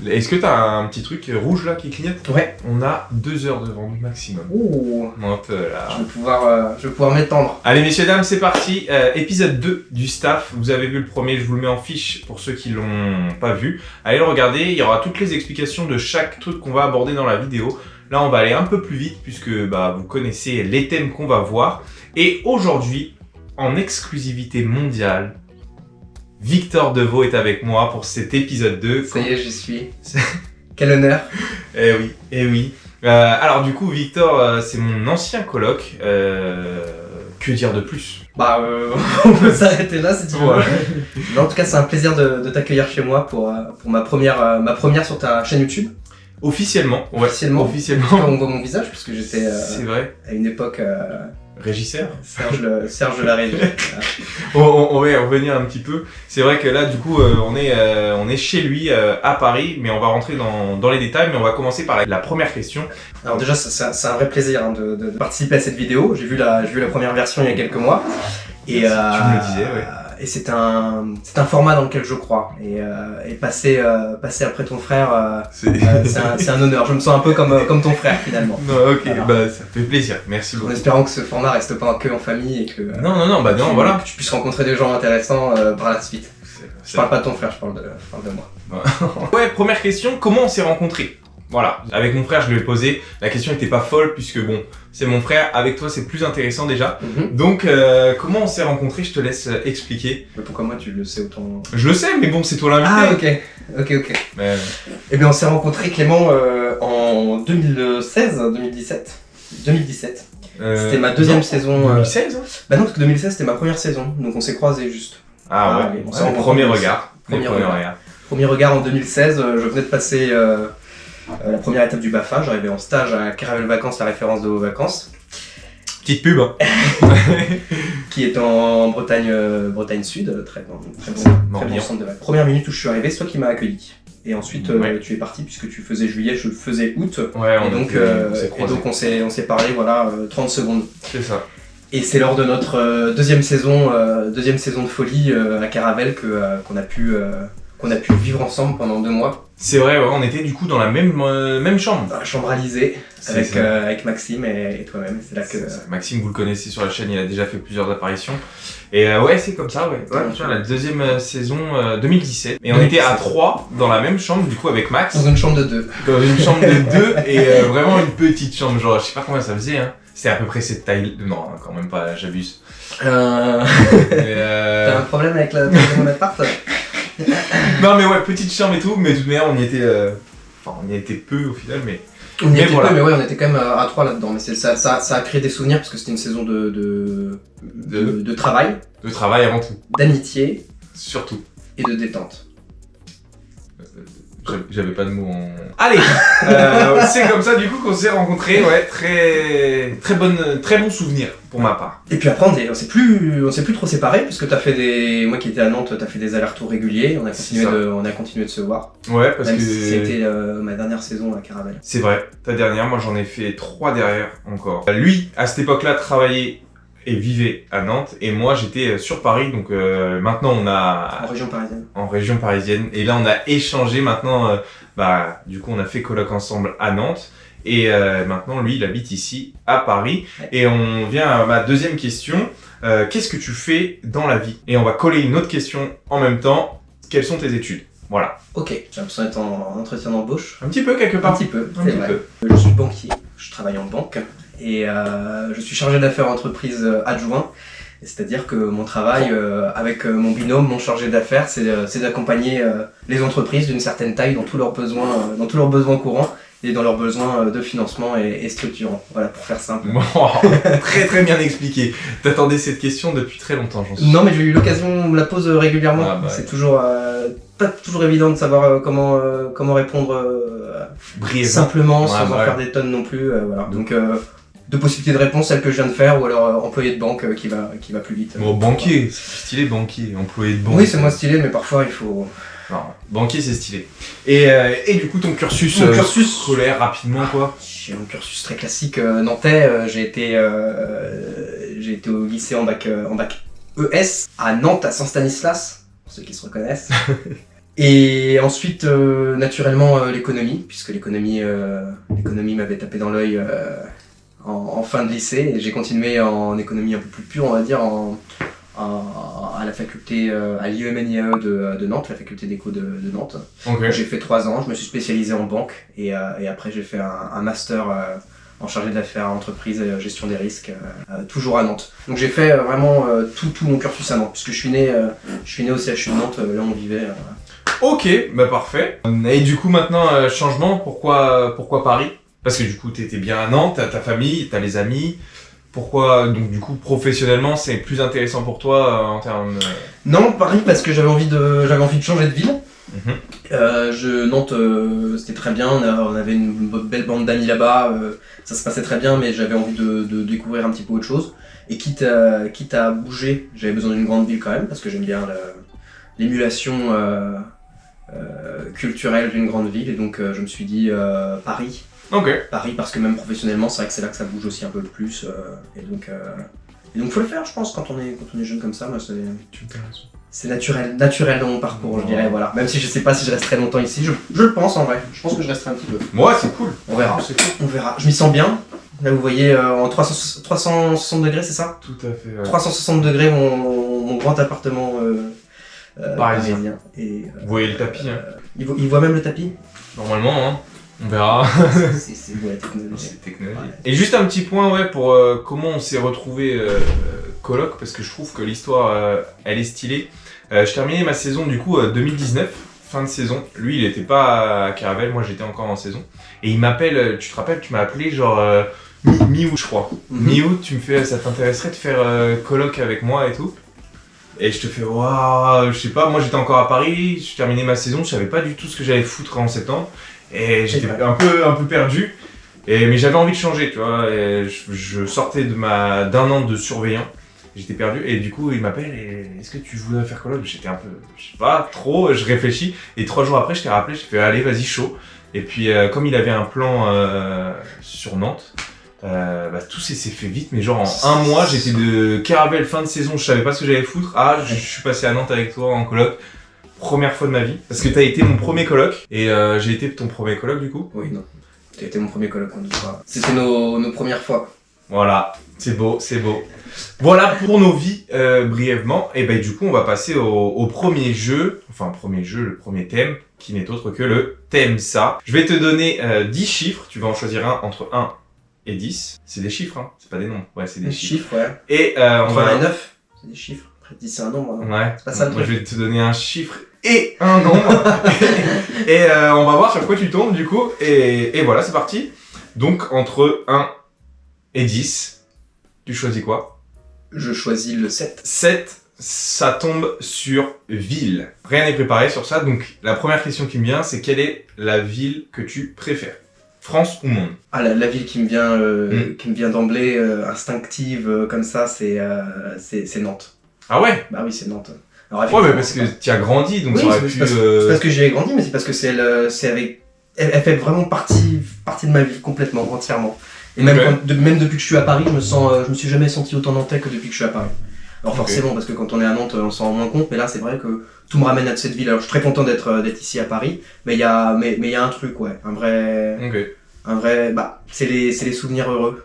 Est-ce que t'as un petit truc rouge là qui clignote? Ouais. On a 2 heures devant nous maximum. Ouh. Un peu là. Je vais pouvoir m'étendre. Allez messieurs dames, c'est parti. Épisode 2 du staff. Vous avez vu le premier, je vous le mets en fiche pour ceux qui l'ont pas vu. Allez le regarder, il y aura toutes les explications de chaque truc qu'on va aborder dans la vidéo. Là on va aller un peu plus vite puisque vous connaissez les thèmes qu'on va voir. Et aujourd'hui, en exclusivité mondiale, Victor Deveau est avec moi pour cet épisode 2. Ça y est, j'y suis. Quel honneur. Eh oui, eh oui. Alors du coup, Victor, c'est mon ancien coloc. Que dire de plus? On peut s'arrêter là si tu veux. Mais en tout cas, c'est un plaisir de t'accueillir chez moi pour ma première sur ta chaîne YouTube. Officiellement. Ouais, officiellement. On voit mon visage puisque j'étais c'est vrai. À une époque Régisseur. Serge de la régie. On va y revenir un petit peu. C'est vrai que là, du coup, on est chez lui à Paris, mais on va rentrer dans les détails. Mais on va commencer par la première question. Alors déjà, c'est un vrai plaisir de participer à cette vidéo. J'ai vu la première version il y a quelques mois. Et tu me le disais, ouais. Et c'est un format dans lequel je crois. Et passer après ton frère, c'est un honneur. Je me sens un peu comme ton frère finalement. Non, ok, alors, ça fait plaisir. Merci beaucoup. En espérant que ce format reste pas que en famille et que voilà. Que tu puisses rencontrer des gens intéressants par la suite. Je parle pas de ton frère, je parle de moi. Ouais, première question, comment on s'est rencontrés? Voilà, avec mon frère je lui ai posé, la question n'était pas folle puisque bon, c'est mon frère, avec toi c'est plus intéressant déjà. Donc comment on s'est rencontrés, je te laisse expliquer. Mais pourquoi moi tu le sais autant? Je le sais, mais bon, c'est toi l'invité. Ah ok. Mais... Eh bien on s'est rencontrés Clément en 2017. C'était ma deuxième saison. 2016 Bah non, parce que 2016 c'était ma première saison, donc on s'est croisés juste. Ah ouais, on s'est rencontrés. Premier regard en 2016, je venais de passer la première étape du BAFA, j'arrivais en stage à Caravelle Vacances, la référence de vos vacances. Petite pub hein. Qui est en Bretagne Sud, très bon centre de vacances. Première minute où je suis arrivé, c'est toi qui m'as accueilli. Et ensuite tu es parti puisque tu faisais juillet, je faisais août. Ouais, et donc on s'est parlé 30 secondes. C'est ça. Et c'est lors de notre deuxième saison de folie à Caravelle qu'on a pu vivre ensemble pendant 2 mois. C'est vrai, ouais, on était du coup dans la même chambre. Dans la chambre Alizée, avec Maxime et toi-même. C'est là que... Maxime, vous le connaissez sur la chaîne, il a déjà fait plusieurs apparitions. Et ouais, c'est comme ça, ouais. La deuxième saison 2017. Et on était à 3 dans la même chambre, du coup, avec Max. Dans une chambre de 2. Dans une chambre de 2 et vraiment une petite chambre, genre, je sais pas combien ça faisait, hein. C'était à peu près cette taille. Non, quand même pas, j'abuse. T'as un problème avec mon appart? Non mais ouais, petite chambre et tout, mais de toute manière on y était peu au final, mais... On y était peu, mais ouais, on était quand même à 3 là-dedans, mais ça a créé des souvenirs parce que c'était une saison de travail. De travail avant tout. D'amitié. Surtout. Et de détente. J'avais pas de mots en... Allez, c'est comme ça du coup qu'on s'est rencontrés, ouais, très bon souvenir pour ma part. Et puis après on s'est plus trop séparés puisque moi qui étais à Nantes, t'as fait des allers-retours réguliers, on a continué de se voir. Ouais, parce même que si c'était ma dernière saison à Caravelle. C'est vrai, ta dernière, moi j'en ai fait 3 derrière encore. Lui, à cette époque-là, travaillait et vivait à Nantes, et moi j'étais sur Paris, donc maintenant on a... En région parisienne. En région parisienne, et là on a échangé maintenant, du coup on a fait coloc ensemble à Nantes, et maintenant lui il habite ici à Paris, et on vient à ma deuxième question, qu'est-ce que tu fais dans la vie? Et on va coller une autre question en même temps, quelles sont tes études? Voilà. Ok, j'ai l'impression d'être en entretien d'embauche. Un petit peu quelque part. Un petit peu, c'est vrai. Je suis banquier, je travaille en banque. Et je suis chargé d'affaires entreprise adjoint, c'est-à-dire que mon travail avec mon binôme, mon chargé d'affaires, c'est d'accompagner les entreprises d'une certaine taille dans tous leurs besoins courants et dans leurs besoins de financement et structurants. Voilà, pour faire simple. Wow, très bien expliqué. T'attendais cette question depuis très longtemps, j'en suis sûr. Non, mais j'ai eu l'occasion, on me la pose régulièrement. Ah, c'est toujours pas toujours évident de savoir comment répondre simplement, sans en faire des tonnes non plus. Voilà. Donc deux possibilités de réponse, celle que je viens de faire, ou alors employé de banque qui va plus vite. Bon, banquier, c'est stylé, banquier, employé de banque. Oui, c'est moins stylé, mais parfois il faut... Non, banquier c'est stylé. Et du coup ton cursus scolaire rapidement quoi? J'ai un cursus très classique nantais, j'ai été au lycée en bac ES à Nantes à Saint-Stanislas, pour ceux qui se reconnaissent. Et ensuite, naturellement, l'économie, puisque l'économie m'avait tapé dans l'œil en fin de lycée. Et j'ai continué en économie un peu plus pure, on va dire, à la faculté, à l'IEMNIAE de Nantes, la faculté d'éco de Nantes. Ok. J'ai fait 3 ans, je me suis spécialisé en banque et après j'ai fait un master en chargé d'affaires, entreprise et gestion des risques, toujours à Nantes. Donc j'ai fait vraiment tout mon cursus à Nantes, puisque je suis né au CHU de Nantes, là où on vivait. Ok, bah parfait. Et du coup maintenant, changement, pourquoi Paris? Parce que du coup t'étais bien à Nantes, t'as ta famille, t'as les amis. Pourquoi, donc du coup professionnellement c'est plus intéressant pour toi en termes... Non, Paris parce que j'avais envie de changer de ville. Nantes, c'était très bien, on avait une belle bande d'amis là-bas, ça se passait très bien, mais j'avais envie de découvrir un petit peu autre chose. Et quitte à bouger, j'avais besoin d'une grande ville quand même, parce que j'aime bien l'émulation culturelle d'une grande ville, et donc je me suis dit Paris. Ok. Paris, parce que même professionnellement, c'est vrai que c'est là que ça bouge aussi un peu le plus, et donc faut le faire, je pense, quand on est jeune comme ça. Moi, c'est naturel dans mon parcours, je dirais, voilà. Même si je sais pas si je resterai longtemps ici, je le pense en vrai. Je pense que je resterai un petit peu. Ouais, c'est cool. On verra. C'est cool. On verra. Je m'y sens bien. Là, vous voyez, en 360 degrés, c'est ça? Tout à fait. Ouais. 360 degrés, mon grand appartement parisien. Et, Vous voyez le tapis, hein. Il voit même le tapis? Normalement, hein. On verra. C'est de la technologie. C'est technologie. Ouais. Et juste un petit point, ouais, pour comment on s'est retrouvé coloc, parce que je trouve que l'histoire, elle est stylée. Je terminais ma saison du coup 2019, fin de saison. Lui, il était pas à Caravelle, moi j'étais encore en saison. Et il m'appelle, tu te rappelles, tu m'as appelé genre mi-août, je crois. Mi-août, tu me fais, ça t'intéresserait de faire coloc avec moi et tout? Et je te fais, waouh, je sais pas, moi j'étais encore à Paris, je terminais ma saison, je savais pas du tout ce que j'allais foutre en septembre. Et j'étais un peu perdu. Mais j'avais envie de changer, tu vois. Et je sortais d'un an de surveillant. J'étais perdu. Et du coup, il m'appelle. Est-ce que tu voudrais faire coloc? J'étais un peu, je sais pas, trop. Je réfléchis. Et 3 jours après, je t'ai rappelé. J'ai fait, allez, vas-y, chaud. Et puis, comme il avait un plan sur Nantes, tout s'est fait vite. Mais genre, en 1 mois, j'étais de Caravelle fin de saison. Je savais pas ce que j'allais foutre. Ah, je suis passé à Nantes avec toi en coloc. Première fois de ma vie, parce que t'as été mon premier coloc, et j'ai été ton premier coloc du coup. Oui, non. T'as été mon premier coloc, on dit pas. C'était nos premières fois. Voilà, c'est beau, c'est beau. Voilà pour nos vies, brièvement, et du coup on va passer au premier jeu, le premier thème, qui n'est autre que le thème ça. Je vais te donner 10 chiffres, tu vas en choisir un entre 1 et 10. C'est des chiffres, hein, c'est pas des nombres, ouais c'est des chiffres. Ouais. Et on va... 1 et 9, c'est des chiffres. Après 10 c'est un nombre, non? Ouais, c'est pas ça le moi truc. je vais te donner un chiffre et un nombre. et on va voir sur quoi tu tombes du coup. Et voilà, c'est parti. Donc entre 1 et 10, tu choisis quoi? Je choisis le 7. 7, ça tombe sur ville. Rien n'est préparé sur ça, donc la première question qui me vient, c'est quelle est la ville que tu préfères? France ou monde? Ah, la ville qui me vient d'emblée, instinctive, comme ça, c'est Nantes. Ah ouais? Bah oui, c'est Nantes. Alors, ouais, mais parce que tu as grandi, donc oui, ça aurait c'est pu... parce que j'y ai grandi, mais c'est parce que elle fait vraiment partie de ma vie, complètement, entièrement. Et même, même depuis que je suis à Paris, je me suis jamais senti autant nantais que depuis que je suis à Paris. Alors forcément, parce que quand on est à Nantes, on s'en rend moins compte, mais là c'est vrai que tout me ramène à cette ville. Alors je suis très content d'être ici à Paris, mais il y a un truc, ouais, un vrai, c'est les souvenirs heureux.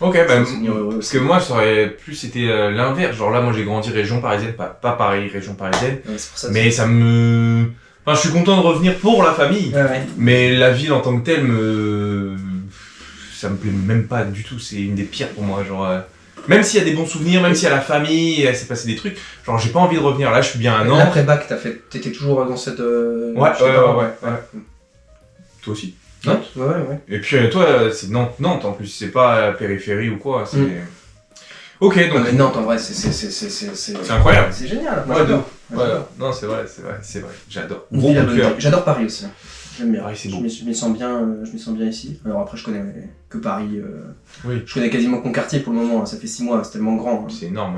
Ok, parce que moi ça aurait plus été l'inverse. Genre là, moi j'ai grandi région parisienne, pas Paris, région parisienne. Ouais, c'est pour ça, mais ça me... Enfin, je suis content de revenir pour la famille, ouais. Mais la ville en tant que telle ça me plaît même pas du tout. C'est une des pires pour moi. Genre, même s'il y a des bons souvenirs, même s'il y a la famille, il s'est passé des trucs, genre j'ai pas envie de revenir. Là, je suis bien à Nantes. Après bac, t'étais toujours dans cette. Ouais. Toi aussi. Nantes, ouais. Et puis toi, c'est Nantes en plus, c'est pas périphérie ou quoi. C'est... Ok, donc. Non, mais Nantes en vrai, c'est incroyable. C'est génial. Moi, ouais, j'adore. Ouais, non, c'est vrai. J'adore. Gros coup de cœur. J'adore Paris aussi. J'aime bien. Paris, c'est beau. Je m'y sens bien ici. Alors après, je connais que Paris. Oui. Je connais quasiment qu'un quartier pour le moment. Ça fait 6 mois, c'est tellement grand. C'est énorme.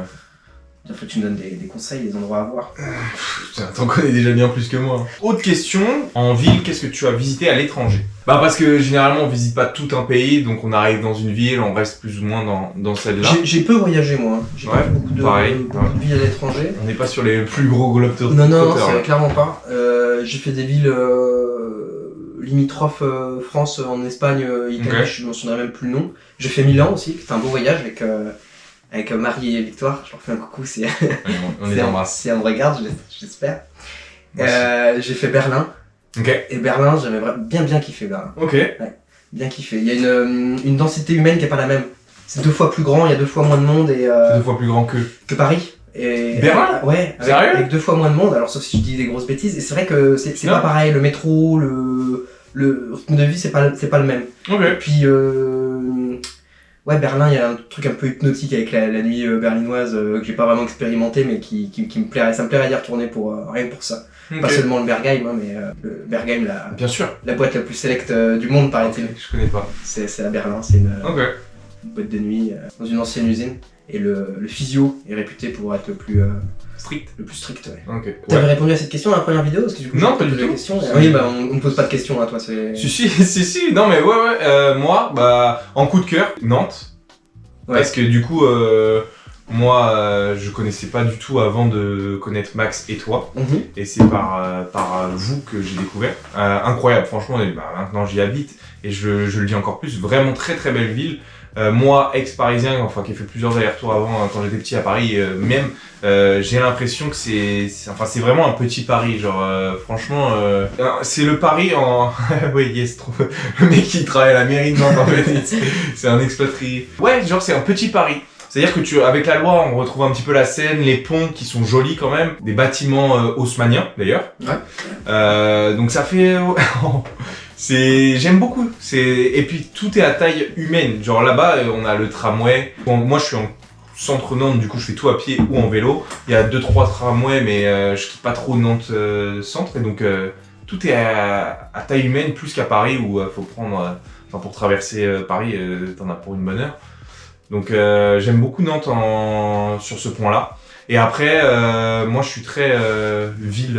Il faut que tu me donnes des conseils, des endroits à voir. Putain, t'en connais déjà bien plus que moi. Autre question, en ville, qu'est-ce que tu as visité à l'étranger? Bah parce que généralement on visite pas tout un pays, donc on arrive dans une ville, on reste plus ou moins dans celle-là. J'ai peu voyagé moi, hein. J'ai Ouais, pas fait beaucoup de villes à l'étranger. On n'est pas sur les plus gros globetrotters. Non, c'est clairement pas. J'ai fait des villes limitrophes France, en Espagne, Italie, je me souviendrai même plus le nom. J'ai fait Milan aussi, c'était un beau voyage avec Marie et Victoire, je leur fais un coucou si on les embrasse. Si elles me regardent, j'espère. J'ai fait Berlin. Ok. Et Berlin, j'avais bien kiffé Berlin. Ok. Ouais, bien kiffé. Il y a une densité humaine qui est pas la même. C'est 2 fois plus grand, il y a 2 fois moins de monde et c'est 2 fois plus grand que Paris. Et Berlin? Ouais. Sérieux? Avec 2 fois moins de monde. Alors sauf si je dis des grosses bêtises. Et c'est vrai que c'est pas pareil. Le métro, le rythme de vie, c'est pas le même. Ok. Et puis ouais, Berlin, il y a un truc un peu hypnotique avec la nuit berlinoise que j'ai pas vraiment expérimenté, mais qui me plairait. Ça me plairait d'y retourner pour rien que pour ça. Okay. Pas seulement le Berghain, hein, mais le Berghain, Bien sûr. la boîte la plus sélecte du monde, paraît-il. Okay, je connais pas. C'est à Berlin, c'est une Okay. boîte de nuit dans une ancienne usine. Et le physio est réputé pour être le plus strict. Ouais. Okay. T'avais répondu à cette question dans la première vidéo? Parce que du coup, non, pas du tout. Oui, bah on me pose pas de questions, hein, toi. Si, non mais ouais. Moi, bah, en coup de cœur, Nantes. Ouais. Parce que du coup, moi, je connaissais pas du tout avant de connaître Max et toi. Et c'est par vous que j'ai découvert. Incroyable, franchement, et bah, maintenant j'y habite. Et je le dis encore plus, vraiment très très belle ville. Moi, ex-parisien, enfin qui ai fait plusieurs allers-retours avant quand j'étais petit à Paris, même j'ai l'impression que c'est vraiment un petit Paris, genre franchement c'est le Paris en oui yes trop le mec qui travaille à la mairie de Nantes en fait c'est un expatrié. Ouais, genre c'est un petit Paris. C'est-à-dire que avec la loi, on retrouve un petit peu la Seine, les ponts qui sont jolis quand même, des bâtiments haussmanniens d'ailleurs. Ouais. Donc ça fait j'aime beaucoup. Et puis tout est à taille humaine. Genre là-bas, on a le tramway. Bon, moi, je suis en centre Nantes, du coup, je fais tout à pied ou en vélo. Il y a 2-3 tramways, mais je quitte pas trop Nantes centre. Et donc tout est à taille humaine, plus qu'à Paris où faut prendre. Pour traverser Paris, t'en as pour une bonne heure. Donc j'aime beaucoup Nantes sur ce point-là. Et après, moi, je suis très ville.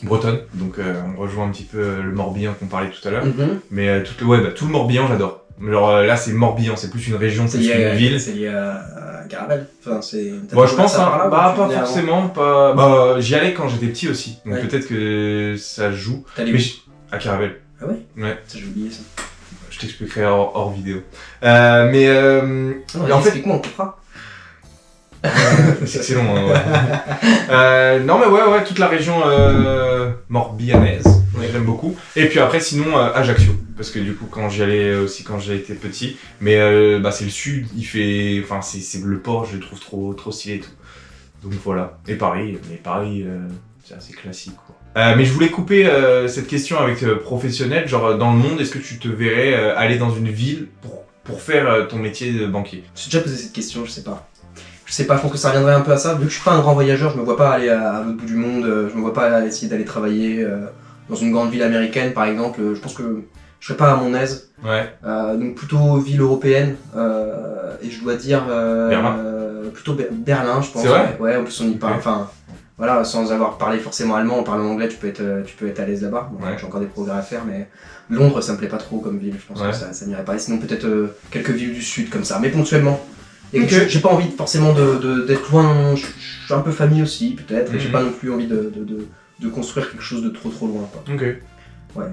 Bretonne, donc on rejoint un petit peu le Morbihan qu'on parlait tout à l'heure. Mais tout le Morbihan, j'adore. Genre là, c'est Morbihan, c'est plus une région, plus qu'une ville. C'est lié à Caravelle. Enfin, bon, je pense, pas forcément. Bah, j'y allais quand j'étais petit aussi, donc peut-être que ça joue. Mais à Caravelle. Ah ouais? Ouais. Ça, j'ai oublié ça. Je t'expliquerai hors vidéo. Mais en fait, explique-moi, on comprend. C'est excellent. Non mais ouais, toute la région morbihanaise, j'aime beaucoup. Et puis après sinon Ajaccio, parce que du coup quand j'y allais aussi quand j'ai été petit, mais c'est le sud, c'est le port, je le trouve trop stylé et tout. Donc voilà. Et Paris, c'est assez classique quoi. Mais je voulais couper cette question avec professionnel, genre dans le monde, est-ce que tu te verrais aller dans une ville pour faire ton métier de banquier? J'ai déjà posé cette question, je sais pas. Je pense que ça reviendrait un peu à ça. Vu que je suis pas un grand voyageur, je me vois pas aller à l'autre bout du monde, je me vois pas essayer d'aller travailler dans une grande ville américaine par exemple. Je pense que je serais pas à mon aise. Ouais. Donc plutôt ville européenne. Et je dois dire plutôt Berlin, je pense. C'est vrai? Ouais, en plus on y parle. Enfin, voilà, sans avoir parlé forcément allemand, en parlant anglais, tu peux être à l'aise là-bas. Bon, j'ai encore des progrès à faire, mais Londres, ça me plaît pas trop comme ville. Je pense que ça n'irait pas. Et sinon peut-être quelques villes du sud comme ça, mais ponctuellement. Et j'ai pas envie forcément d'être loin, je suis un peu famille aussi peut-être, et j'ai pas non plus envie de construire quelque chose de trop loin quoi. Ok. Ouais.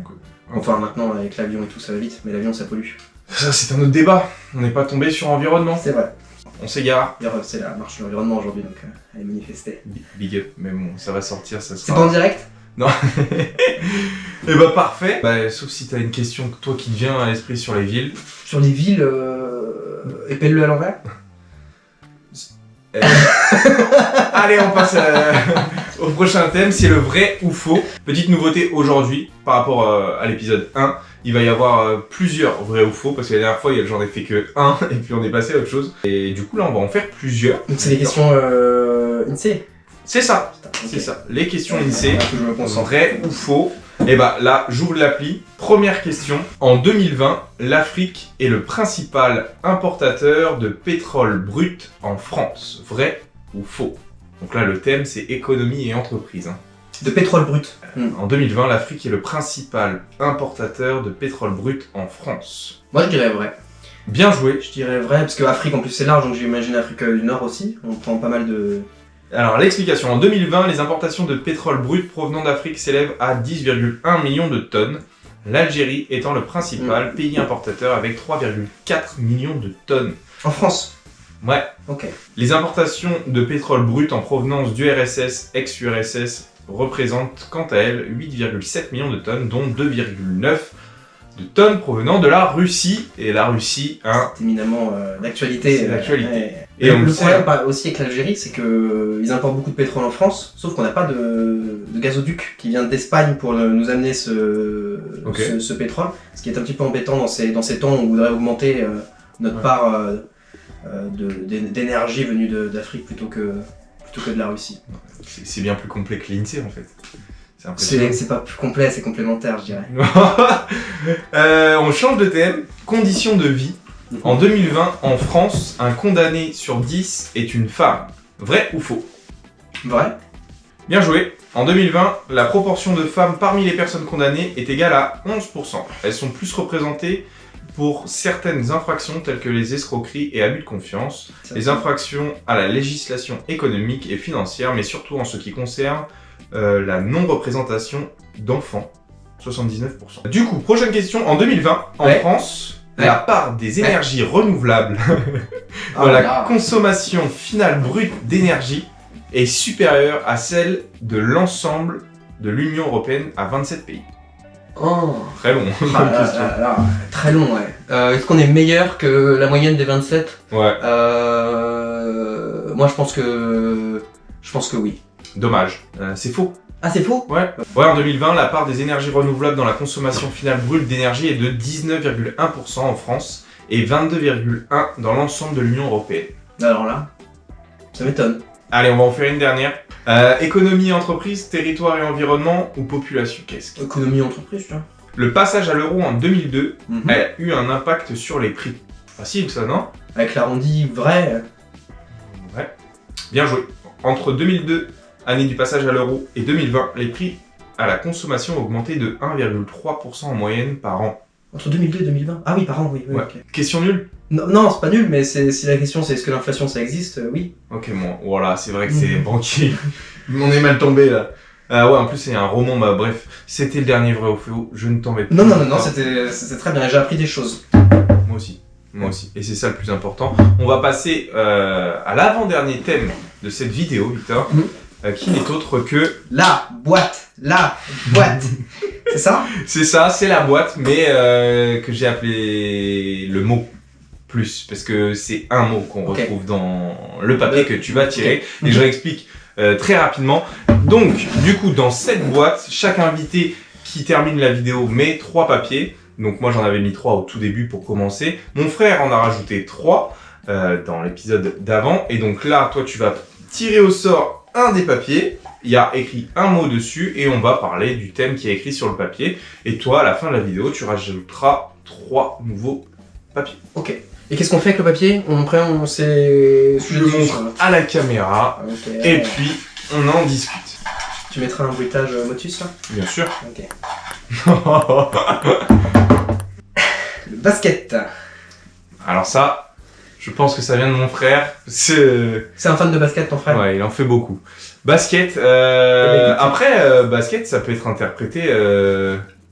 Enfin maintenant avec l'avion et tout ça va vite, mais l'avion ça pollue. Ça c'est un autre débat, on n'est pas tombé sur environnement. C'est vrai. On s'égare. C'est la marche de l'environnement aujourd'hui donc allez manifester. Big up, mais bon ça va sortir, ça sera... C'est pas en direct? Non. Et bah parfait. Sauf si t'as une question toi qui te vient à l'esprit sur les villes. Sur les villes, épelle-le à l'envers. Allez, on passe au prochain thème, c'est le vrai ou faux. Petite nouveauté aujourd'hui par rapport à l'épisode 1, il va y avoir plusieurs vrais ou faux parce que la dernière fois j'en ai fait que un et puis on est passé à autre chose. Et du coup là on va en faire plusieurs. Donc c'est les questions INSEE. C'est ça, c'est ça. Les questions INSEE, vrai ou faux. Et bah là, j'ouvre l'appli. Première question. En 2020, l'Afrique est le principal importateur de pétrole brut en France. Vrai ou faux? Donc là, le thème, c'est économie et entreprise. Hein. De pétrole brut. En 2020, l'Afrique est le principal importateur de pétrole brut en France. Moi, je dirais vrai. Bien joué. Je dirais vrai, parce que Afrique, en plus, c'est large, donc j'imagine Afrique du Nord aussi. On prend pas mal de... Alors, l'explication. En 2020, les importations de pétrole brut provenant d'Afrique s'élèvent à 10,1 millions de tonnes. L'Algérie étant le principal pays importateur avec 3,4 millions de tonnes. En France? Ouais. Ok. Les importations de pétrole brut en provenance du RSS, ex-URSS, représentent quant à elles 8,7 millions de tonnes, dont 2,9 de tonnes provenant de la Russie. Et la Russie, hein, C'est éminemment d'actualité. C'est d'actualité. Ouais. Et on le le sait. problème aussi avec l'Algérie, c'est qu'ils importent beaucoup de pétrole en France, sauf qu'on n'a pas de gazoduc qui vient d'Espagne pour nous amener ce pétrole, ce qui est un petit peu embêtant dans ces temps où on voudrait augmenter notre part d'énergie venue d'Afrique plutôt que de la Russie. c'est bien plus complet que l'INSEE en fait. C'est impressionnant. C'est pas plus complet, c'est complémentaire, je dirais. On change de thème. Conditions de vie. En 2020, en France, un condamné sur 10 est une femme. Vrai ou faux? Vrai? Bien joué. En 2020, la proportion de femmes parmi les personnes condamnées est égale à 11%. Elles sont plus représentées pour certaines infractions telles que les escroqueries et abus de confiance, les infractions à la législation économique et financière, mais surtout en ce qui concerne la non-représentation d'enfants, 79%. Du coup, prochaine question. En 2020, en France, la part des énergies renouvelables dans la consommation finale brute d'énergie est supérieure à celle de l'ensemble de l'Union Européenne à 27 pays. Oh. Très long. Très long, ouais. Est-ce qu'on est meilleur que la moyenne des 27? Ouais. Moi, je pense que oui. Dommage. C'est faux. Ah, c'est faux? Ouais. En 2020, la part des énergies renouvelables dans la consommation finale brute d'énergie est de 19,1% en France et 22,1% dans l'ensemble de l'Union Européenne. Alors là, ça m'étonne. Allez, on va en faire une dernière. Économie, entreprise, territoire et environnement ou population? Qu'est-ce que... Économie entreprise, tu vois. Le passage à l'euro en 2002 a eu un impact sur les prix. Facile ça, non? Avec l'arrondi vrai. Ouais. Bien joué. Entre 2002, année du passage à l'euro, et 2020, les prix à la consommation ont augmenté de 1,3% en moyenne par an. Entre 2002 et 2020? Ah oui, par an, oui. Ouais. Okay. Question nulle? Non, c'est pas nul, mais si la question c'est est-ce que l'inflation ça existe, oui. Ok, bon, voilà, c'est vrai que c'est banquier. On est mal tombé là. Ouais, en plus c'est un roman, bah bref, c'était le dernier vrai ou faux, je ne t'en vais plus. Non, c'était très bien, j'ai appris des choses. Moi aussi, et c'est ça le plus important. On va passer à l'avant-dernier thème de cette vidéo, Victor, qui n'est autre que... La boîte. C'est ça? C'est ça, c'est la boîte, mais que j'ai appelé le mot plus, parce que c'est un mot qu'on retrouve dans le papier que tu vas tirer, et je réexplique très rapidement. Donc, du coup, dans cette boîte, chaque invité qui termine la vidéo met 3 papiers. Donc moi, j'en avais mis 3 au tout début pour commencer. Mon frère en a rajouté 3 dans l'épisode d'avant. Et donc là, toi, tu vas tirer au sort un des papiers. Il y a écrit un mot dessus et on va parler du thème qui est écrit sur le papier. Et toi, à la fin de la vidéo, tu rajouteras 3 nouveaux papiers. Ok. Et qu'est-ce qu'on fait avec le papier? On sait... Je le montre à la caméra et puis on en discute. Tu mettras un bruitage Motus là? Bien sûr. Ok. Le basket. Alors ça, je pense que ça vient de mon frère. C'est un fan de basket, ton frère? Ouais, il en fait beaucoup. Basket, basket, ça peut être interprété...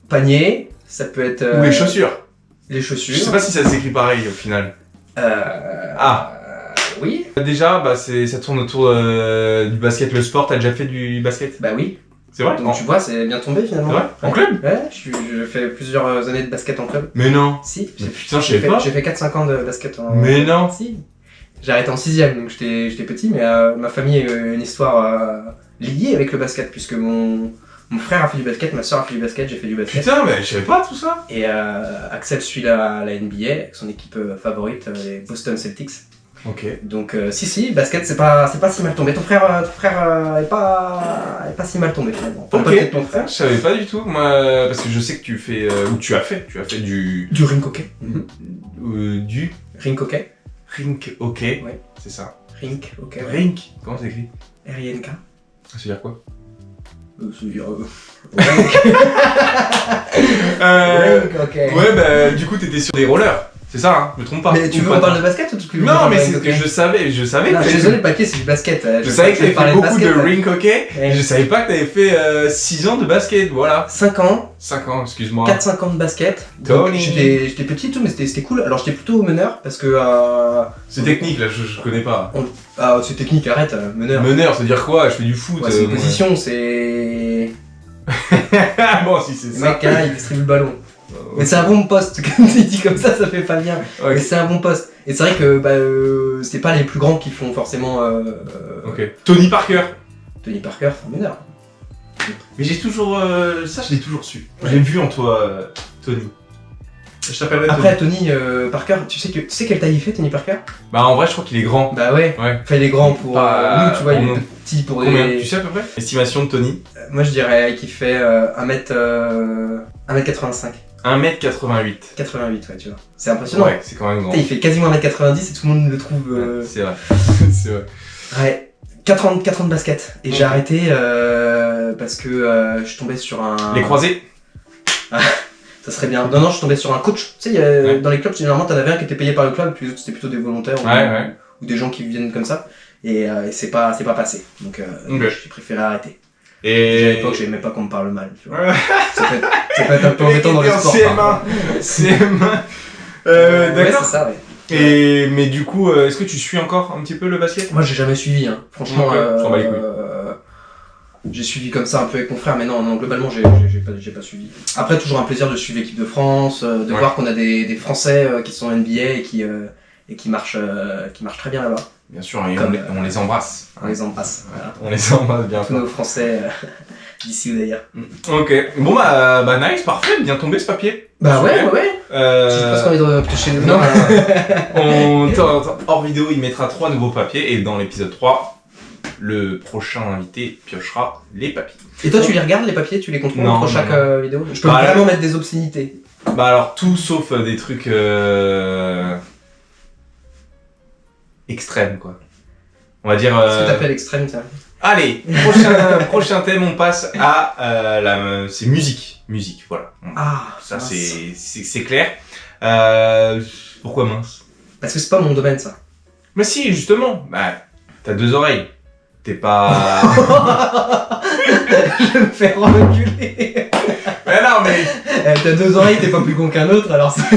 Panier, ça peut être... Ou les chaussures. Les chaussures. Je sais pas si ça s'écrit pareil au final. Oui. Déjà, ça tourne autour du basket, le sport. T'as déjà fait du basket? Bah oui. C'est vrai? Donc tu vois, c'est bien tombé finalement. C'est vrai? En club? Ouais, je fais plusieurs années de basket en club. Mais non. Si. Mais putain, je savais pas. J'ai fait 4-5 ans de basket en... Mais non. Si. J'ai arrêté en 6ème, donc j'étais petit, mais ma famille a eu une histoire liée avec le basket, puisque mon frère a fait du basket, ma soeur a fait du basket, j'ai fait du basket. Putain, mais je savais pas tout ça. Et Axel suit la NBA, avec son équipe favorite, les Boston Celtics. Ok. Donc si, basket c'est pas si mal tombé. Ton frère est pas si mal tombé finalement. Ok. Ton frère. Je savais pas du tout, moi, parce que je sais que tu fais, ou tu as fait du ring hockey. Du Ring hockey. Rink, ok. Ouais. C'est ça. Rink, ok. Rink, comment ça s'écrit? R-I-N-K. Ça veut dire quoi? C'est-à-dire. Euh, Rink, ok. Ouais, bah du coup t'étais sur des rollers, c'est ça, hein? Je me trompe pas. Mais tu veux qu'on parle de basket ou tu veux Non, mais c'est ok. que je savais Non, que je suis désolé, le papier c'est du basket. je savais que t'avais fait beaucoup de ring. rink hockey, et je savais pas que t'avais fait 6 ans de basket, voilà. 5 ans, 5 ans, excuse-moi. 4-5 ans de basket. Tony. Donc, j'étais petit et tout, mais c'était cool. Alors j'étais plutôt meneur parce que. C'est technique là, je connais pas. Ah, c'est technique, arrête, meneur. Meneur, ça veut dire quoi? Je fais du foot. Ouais, c'est une moi. position, c'est. Bon, si c'est Le ça. mec, hein, il distribue le ballon. Mais c'est un bon poste, comme tu dis comme ça fait pas bien. Ok. Mais c'est un bon poste. Et c'est vrai que c'est pas les plus grands qui font forcément. Ok. Tony Parker. Tony Parker, c'est un meneur. Mais j'ai toujours. Ça, je l'ai toujours su. J'ai vu en toi, Tony. Je t'appellerai Tony. Après, Tony Parker, tu sais quelle taille il fait, Tony Parker? Bah, en vrai, je crois qu'il est grand. Bah ouais. Ouais. Enfin, il est grand pour Pas- nous, tu vois, il on- est petit pour Combien? les. Tu sais à peu près? Estimation de Tony? Moi, je dirais qu'il fait 1m85. 1m88. 88, ouais, tu vois. C'est impressionnant. Ouais, c'est quand même grand. Putain, il fait quasiment 1m90 et tout le monde le trouve. Ouais, c'est vrai. C'est vrai. Ouais. 4 ans de basket. Et j'ai Ok. arrêté parce que je suis tombé sur un. Les croisés? Ça serait bien. Non, je suis tombé sur un coach. Tu sais, Ouais. dans les clubs, généralement, t'en avais un qui était payé par le club, puis les autres, c'était plutôt des volontaires Ouais. ou des gens qui viennent comme ça. Et c'est pas passé. Donc, Ok. j'ai préféré arrêter. À Et. l'époque, j'aimais pas qu'on me parle mal. Tu vois. Ouais. Ça peut être un peu embêtant dans le sport. CM1. CM1. Ouais, D'accord. c'est ça, ouais. Et mais du coup, est-ce que tu suis encore un petit peu le basket? Moi, j'ai jamais suivi, hein. Franchement, Ok, je t'en bats les couilles. j'ai suivi comme ça un peu avec mon frère, mais non, globalement, j'ai pas suivi. Après, toujours un plaisir de suivre l'équipe de France, de Ouais. voir qu'on a des Français qui sont NBA et qui marchent très bien là-bas. Bien sûr, et Comme, on les embrasse. On les embrasse. Voilà. On les embrasse bien Tous fort. nos Français d'ici ou d'ailleurs. Ok. Bon bah nice, parfait, bien tombé ce papier. Bah Super. ouais. J'ai presque envie de toucher le non. Hors vidéo, il mettra 3 nouveaux papiers et dans l'épisode 3, le prochain invité piochera les papiers. Et toi, tu les regardes les papiers, tu les contrôles Non, entre non, chaque non. vidéo? Je peux Bah, vraiment mettre des obscénités. Bah alors tout sauf des trucs extrêmes quoi. On va dire. Ce que t'appelles extrême, tiens. Allez, prochain thème, on passe à c'est musique, voilà. Ah, Ça mince. c'est clair. Pourquoi mince? Parce que c'est pas mon domaine, ça. Mais si justement, bah t'as 2 oreilles, t'es pas. Je vais me faire reculer. Mais non mais T'as 2 oreilles, t'es pas plus con qu'un autre, alors c'est...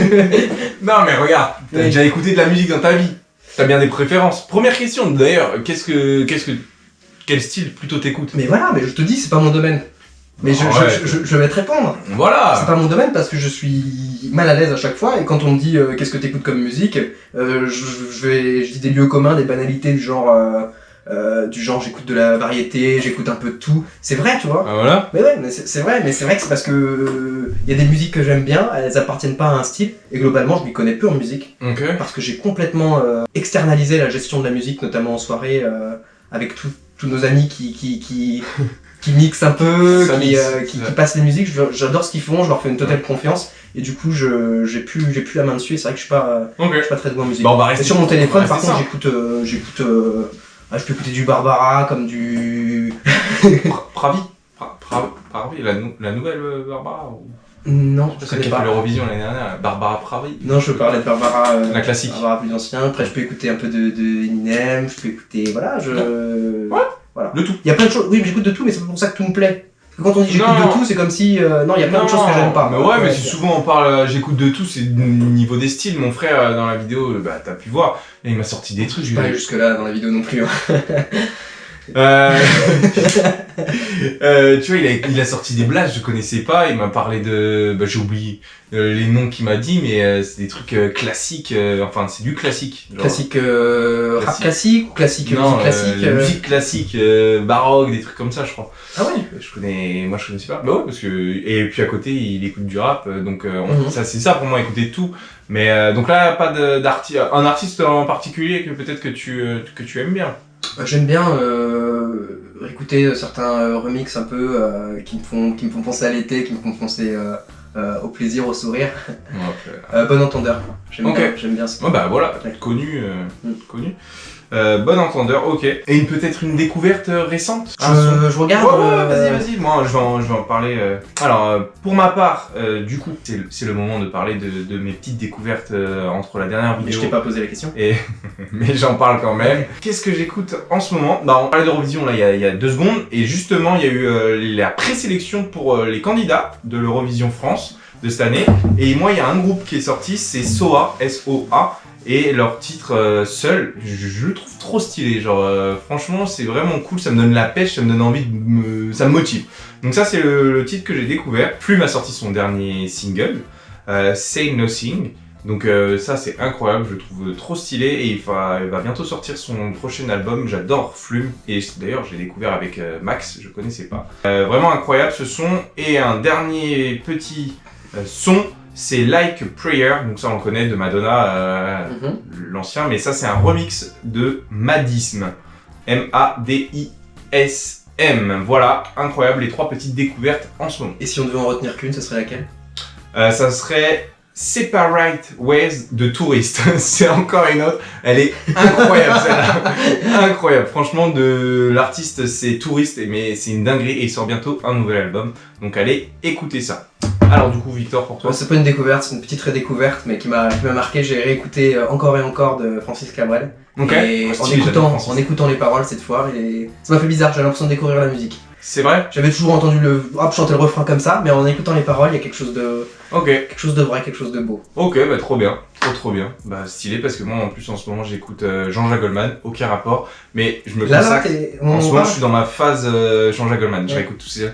non mais regarde, t'as Oui. déjà écouté de la musique dans ta vie, t'as bien des préférences. Première question d'ailleurs, quel style plutôt t'écoutes? Mais voilà, mais je te dis, c'est pas mon domaine. Mais je vais te répondre. C'est Voilà. pas mon domaine parce que je suis mal à l'aise à chaque fois et quand on me dit qu'est-ce que t'écoutes comme musique, je dis des lieux communs, des banalités du genre j'écoute de la variété, j'écoute un peu de tout. C'est vrai, tu vois. Ah, voilà. Mais ouais, mais c'est vrai que c'est parce que y a des musiques que j'aime bien, elles appartiennent pas à un style et globalement je m'y connais peu en musique Ok. parce que j'ai complètement externalisé la gestion de la musique, notamment en soirée avec tous nos amis qui mixent un peu, Ça qui mixe. passent les musiques. J'adore ce qu'ils font, je leur fais une totale confiance et du coup j'ai plus la main dessus et c'est vrai que je suis pas très doué en musique. Bon, on va Et rester sur mon téléphone, on va par rester contre, j'écoute je peux écouter du Barbara comme du Pravi, Pravi, la nouvelle Barbara ou... non, je Celle connais qui a fait pas. l'Eurovision l'année dernière, Barbara Pravi. Non, je parlais de Barbara. La classique. Barbara plus ancien. Après, je peux écouter un peu de Eminem. Je peux écouter. Voilà, Voilà. Le tout. Il y a plein de choses. Oui, mais j'écoute de tout, mais c'est pas pour ça que tout me plaît. Parce que quand on dit j'écoute Non. de tout, c'est comme si. Non, il y a plein de choses que j'aime pas. Mais ouais, mais si souvent on parle, j'écoute de tout, c'est au niveau des styles. Mon frère, dans la vidéo, bah t'as pu voir, et il m'a sorti des trucs. Je suis pas allé jusque-là dans la vidéo non plus. Hein. Tu vois, il a sorti des blagues, je connaissais pas, il m'a parlé de... Bah, j'ai oublié les noms qu'il m'a dit, mais c'est des trucs classiques, enfin c'est du classique. Genre. Classique rap classique ou classique Non, musique classique musique classique, baroque, des trucs comme ça, je crois. Ah ouais. Moi je connaissais pas. Bah ouais, parce que... Et puis à côté, il écoute du rap, donc ça c'est ça pour moi, écouter tout. Mais donc là, pas d'artiste, un artiste en particulier que peut-être que tu aimes bien. J'aime bien écouter certains remixes un peu qui me font penser à l'été, qui me font penser au plaisir, au sourire. Ouais, Bon entendeur, Ok. j'aime bien ce ouais, bah voilà, Ouais. connu. Connu. Bon entendeur, ok. Et peut-être une découverte récente Je regarde. Vas-y, moi je vais en parler. Alors, pour ma part, du coup, c'est le moment de parler de mes petites découvertes entre la dernière Mais vidéo je t'ai pas posé la question. et. Mais j'en parle quand même. Qu'est-ce que j'écoute en ce moment? Bah, on parlait d'Eurovision là il y a 2 secondes, et justement, il y a eu la présélection pour les candidats de l'Eurovision France de cette année. Et moi, il y a un groupe qui est sorti, c'est SOA, S-O-A. Et leur titre Seul, je le trouve trop stylé. Genre, franchement, c'est vraiment cool. Ça me donne la pêche, ça me donne envie ça me motive. Donc ça, c'est le titre que j'ai découvert. Flume a sorti son dernier single, Say Nothing. Donc ça, c'est incroyable. Je le trouve trop stylé. Et il va bientôt sortir son prochain album. J'adore Flume. Et d'ailleurs, je l'ai découvert avec Max. Je connaissais pas. Vraiment incroyable ce son. Et un dernier petit son. C'est Like a Prayer, donc ça on le connaît de Madonna, l'ancien, mais ça c'est un remix de Madism, M-A-D-I-S-M. Voilà, incroyable, les 3 petites découvertes en ce moment. Et si on devait en retenir qu'une, ce serait laquelle? Ça serait Separate Ways de Tourist. C'est encore une autre, elle est incroyable celle-là. Incroyable, franchement, de l'artiste c'est Tourist, mais c'est une dinguerie et il sort bientôt un nouvel album, donc allez écouter ça. Alors du coup Victor, pour toi? C'est pas une découverte, c'est une petite redécouverte, mais qui m'a marqué. J'ai réécouté encore et encore de Francis Cabrel. Ok. Et Stylé, j'adore Francis. en écoutant les paroles cette fois, et ça m'a fait bizarre, j'avais l'impression de découvrir la musique. C'est vrai? J'avais toujours entendu le rap chanter le refrain comme ça, mais en écoutant les paroles, il y a quelque chose de vrai, quelque chose de beau. Ok, bah trop bien, trop bien. Bah stylé, parce que moi en plus en ce moment j'écoute Jean-Jacques Goldman, aucun rapport, mais je me consacre. En ce moment je suis dans ma phase Jean-Jacques Goldman, je réécoute tous ces...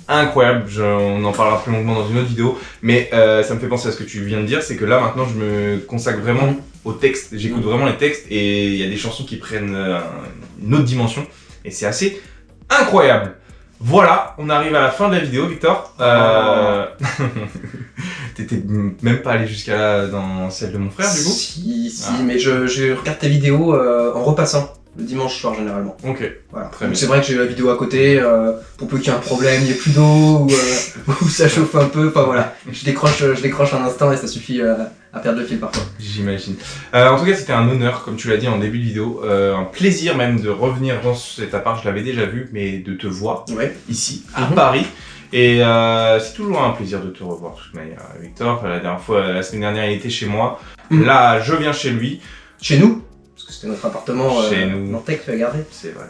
Incroyable, on en parlera plus longuement dans une autre vidéo, mais ça me fait penser à ce que tu viens de dire, c'est que là maintenant je me consacre vraiment au texte, j'écoute vraiment les textes et il y a des chansons qui prennent une autre dimension et c'est assez incroyable. Voilà, on arrive à la fin de la vidéo, Victor. T'étais même pas allé jusqu'à là dans celle de mon frère du coup? Si, mais je regarde tes vidéos en repassant. Le dimanche soir généralement. Ok. Voilà. Très bien. C'est vrai que j'ai la vidéo à côté, pour peu qu'il y ait un problème, il n'y ait plus d'eau, ou ça chauffe un peu, enfin voilà. Je décroche un instant et ça suffit à perdre le fil parfois. J'imagine. En tout cas, c'était un honneur, comme tu l'as dit en début de vidéo, un plaisir même de revenir dans cet appart, je l'avais déjà vu, mais de te voir ici, à Paris. Et c'est toujours un plaisir de te revoir de toute manière, Victor. La dernière fois, la semaine dernière, il était chez moi. Là, je viens chez lui. Chez nous? Parce que c'était notre appartement chez nous. nantais que tu as gardé. C'est vrai,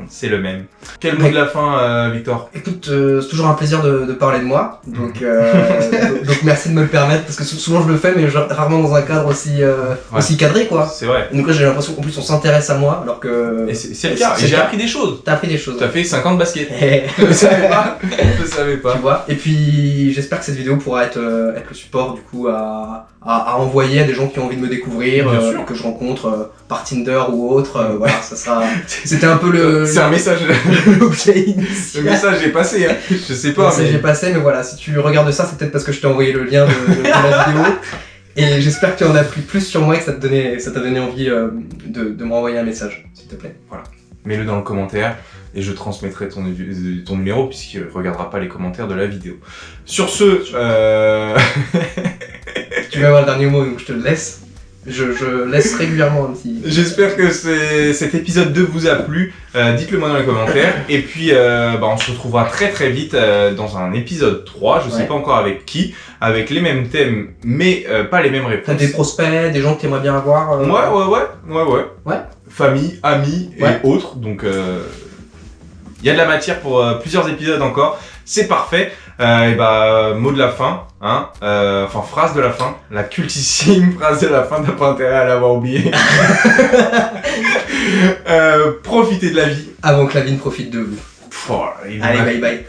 c'est le même. Quel mot de la fin, Victor? Écoute, c'est toujours un plaisir de parler de moi, donc merci de me le permettre, parce que souvent je le fais, mais rarement dans un cadre aussi cadré, quoi. C'est vrai. Donc là j'ai l'impression qu'en plus on s'intéresse à moi, alors que... Et c'est le cas, et j'ai appris des choses. T'as appris des choses. T'as fait 50 baskets. Je Je savais pas. Je savais pas. Tu vois. Et puis j'espère que cette vidéo pourra être le support du coup à envoyer à des gens qui ont envie de me découvrir, que je rencontre par Tinder ou autre. Voilà, ça sera. C'était un peu le. C'est un message. L'objet initial. Le message est passé, hein. Je sais pas. Le message est passé, mais voilà, si tu regardes ça, c'est peut-être parce que je t'ai envoyé le lien de la vidéo. Et j'espère que tu en as pris plus sur moi et que ça t'a donné envie de m'envoyer un message, s'il te plaît. Voilà. Mets-le dans le commentaire et je transmettrai ton numéro puisqu'il ne regardera pas les commentaires de la vidéo. Sur ce, Tu vas avoir le dernier mot, donc je te le laisse. Je laisse régulièrement un petit... J'espère que cet épisode 2 vous a plu. Dites-le moi dans les commentaires. Et puis, on se retrouvera très vite dans un épisode 3. Je sais pas encore avec qui. Avec les mêmes thèmes, mais pas les mêmes réponses. T'as des prospects, des gens que t'aimerais bien avoir Ouais. Famille, amis et autres. Donc, il y a de la matière pour plusieurs épisodes encore. C'est parfait. Mot de la fin, hein, phrase de la fin, la cultissime phrase de la fin, t'as pas intérêt à l'avoir oublié. Profitez de la vie. Avant que la vie ne profite de vous. Allez, bye bye.